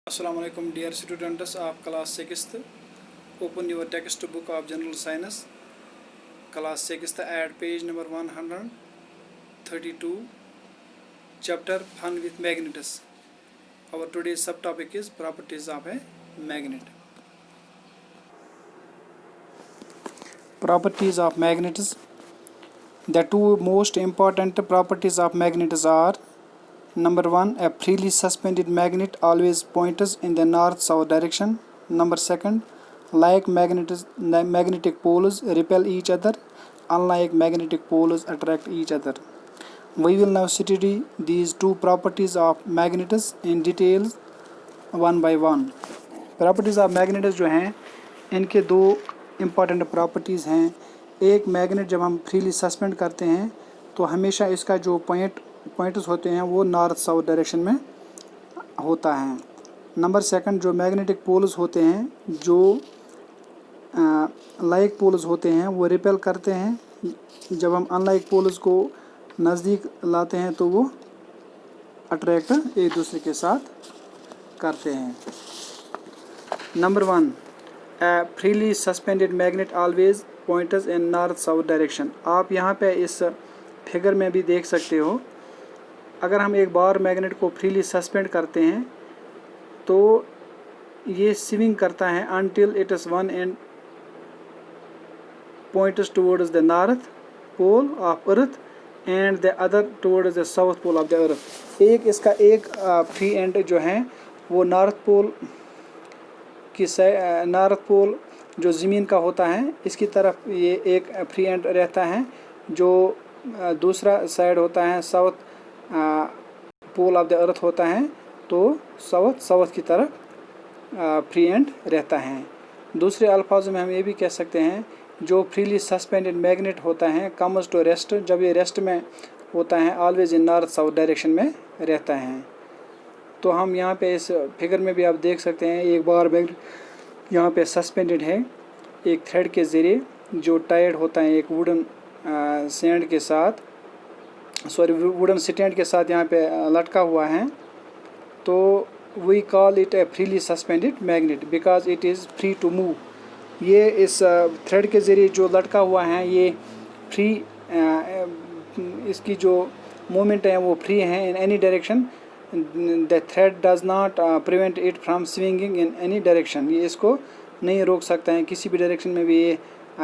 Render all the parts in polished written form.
Assalamualaikum dear students of class 6th. Open your textbook of General Science, class 6th at page number 132, chapter Fun with Magnets. Our today's subtopic is properties of a magnet. Properties of magnets. The two most important properties of magnets are: number 1, a freely suspended magnet always points in the north-south direction. Number 2, like magnetic poles repel each other, unlike magnetic poles attract each other. We will now study these two properties of magnets in details one by one. Properties of magnets जो हैं इनके दो important properties हैं. एक, magnet जब हम freely suspend करते हैं तो हमेशा इसका जो पॉइंट्स होते हैं वो नॉर्थ साउथ डायरेक्शन में होता है. नंबर 2, जो मैग्नेटिक पोल्स होते हैं, जो लाइक पोल्स होते हैं, वो रिपेल करते हैं. जब हम अनलाइक पोल्स को नज़दीक लाते हैं तो वो अट्रैक्ट एक दूसरे के साथ करते हैं. Number 1, freely suspended magnet always points in north south direction. आप यहाँ पे इस फिगर में भी देख सकते हो. अगर हम एक बार मैग्नेट को फ्रीली सस्पेंड करते हैं तो ये स्विंग करता है until it is one end points towards the north pole of earth and the other towards the south pole of the earth. इसका एक फ्री एंड जो है वो नॉर्थ पोल जो ज़मीन का होता है इसकी तरफ ये एक फ्री एंड रहता है. जो दूसरा साइड होता है south pole of the earth होता है तो साउथ की तरफ फ्री एंड रहता है. दूसरे अल्फाज में हम ये भी कह सकते हैं जो फ्रीली सस्पेंडेड मैग्नेट होता है कम्स टू रेस्ट, जब ये रेस्ट में होता है always in north south direction में रहता है. तो हम यहाँ पे इस फिगर में भी आप देख सकते हैं एक बार मैग्नेट यहाँ पे सस्पेंडेड है एक थ्रेड के ज़रिए जो टाइड होता है एक वुडन स्टैंड के साथ यहाँ पे लटका हुआ है. तो we call it a freely suspended magnet because it is free to move. ये इस थ्रेड के ज़रिए जो लटका हुआ है ये फ्री, इसकी जो मूवमेंट है वो फ्री है in any direction. The thread does not prevent it from swinging in any direction. ये इसको नहीं रोक सकता है, किसी भी डायरेक्शन में भी ये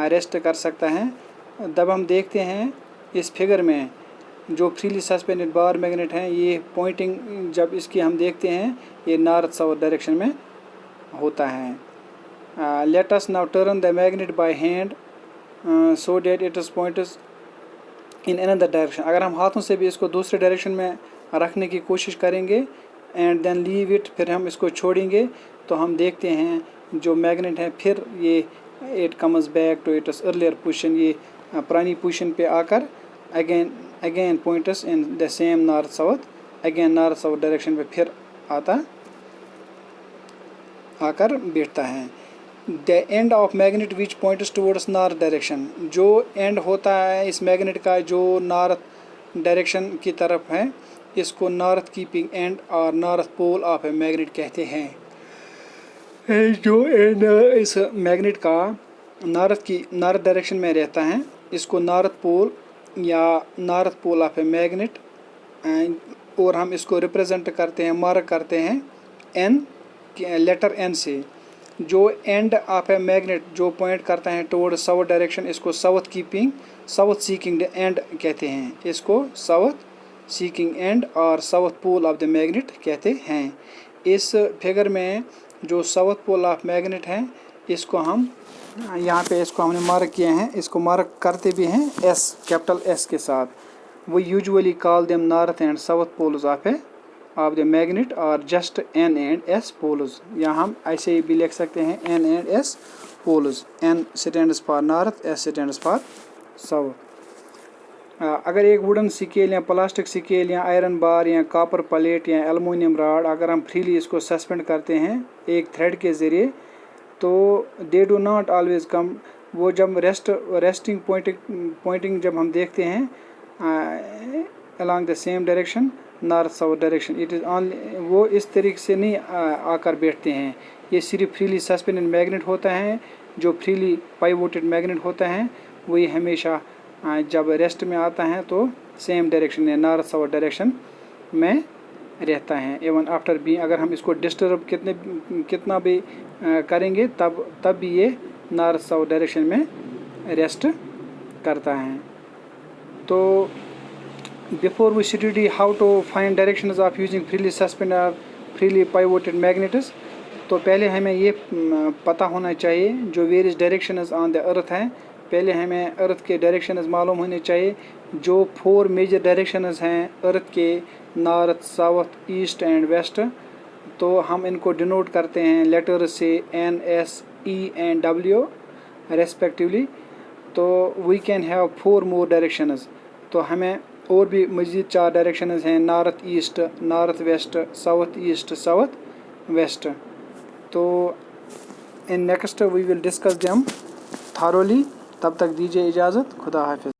रेस्ट कर सकता है. जब हम देखते हैं इस फिगर में जो फ्रीली सस्पेंडेड बार मैग्नेट हैं ये पॉइंटिंग, जब इसकी हम देखते हैं ये नॉर्थ साउथ डायरेक्शन में होता है. Let us now turn the magnet by hand so that it is points in another direction. अगर हम हाथों से भी इसको दूसरे डायरेक्शन में रखने की कोशिश करेंगे एंड देन लीव इट, फिर हम इसको छोड़ेंगे तो हम देखते हैं जो मैग्नेट है फिर ये it comes back to its earlier position. ये पुरानी पोजीशन पे आकर again points in the same north south direction पे फिर आकर बैठता है. The end of magnet which points towards north direction. जो एंड होता है इस मैग्नेट का जो नॉर्थ डायरेक्शन की तरफ है इसको नॉर्थ कीपिंग एंड और north pole of a magnet कहते हैं. जो एंड इस मैग्नेट का नॉर्थ डायरेक्शन में रहता है इसको नॉर्थ पोल या north pole of a magnet, और हम इसको रिप्रेजेंट करते हैं, मार्क करते हैं एन, लेटर एन से. जो एंड ऑफ ए मैग्नेट जो पॉइंट करता है टुवर्ड साउथ डायरेक्शन इसको साउथ सीकिंग एंड कहते हैं. इसको साउथ सीकिंग एंड और south pole of the magnet कहते हैं. इस फिगर में जो साउथ पोल ऑफ मैग्नेट है इसको हम यहाँ पे इसको हमने मार्क किए हैं, इसको मार्क करते भी हैं एस, कैपिटल एस के साथ. वो usually call them north and south poles of the magnet और just N and S poles. या हम ऐसे भी लिख सकते हैं N and S poles. N stands for north, S stands for south. अगर एक वुडन स्केल या प्लास्टिक स्केल या आयरन बार या कॉपर प्लेट या एल्युमिनियम रॉड अगर हम फ्रीली इसको सस्पेंड करते हैं एक थ्रेड के ज़रिए तो they do not always come. वो जब पॉइंटिंग जब हम देखते हैं along the same direction north south direction. It is only, वो इस तरीके से नहीं आकर बैठते हैं। ये सिर्फ फ्रीली सस्पेंडेड मैग्नेट होता है। जो फ्रीली पाइवोटेड मैग्नेट होता है वही हमेशा जब रेस्ट में आता है तो सेम डायरेक्शन है, नॉर्थ साउथ डायरेक्शन में रहता है। इवन आफ्टर बी, अगर हम इसको डिस्टर्ब कितना भी करेंगे तब भी ये नॉर्थ साउथ डायरेक्शन में रेस्ट करता है। तो before we study how to find directions of using freely suspended और फ्रीली पाइवोटेड मैग्नेट्स, तो पहले हमें ये पता होना चाहिए जो various directions on the earth हैं। पहले हमें अर्थ के डायरेक्शंस मालूम होने चाहिए। जो 4 मेजर डायरेक्शंस हैं अर्थ के, north south east and west, तो हम इनको डिनोट करते हैं लेटर से N, S, E and W respectively. तो we can have 4 more directions. तो हमें और भी मज़ीद 4 डायरेक्शंस हैं, north east, north west, south east, south west. तो in next we will discuss them thoroughly. तब तक दीजिए इजाज़त, खुदा हाफिज़।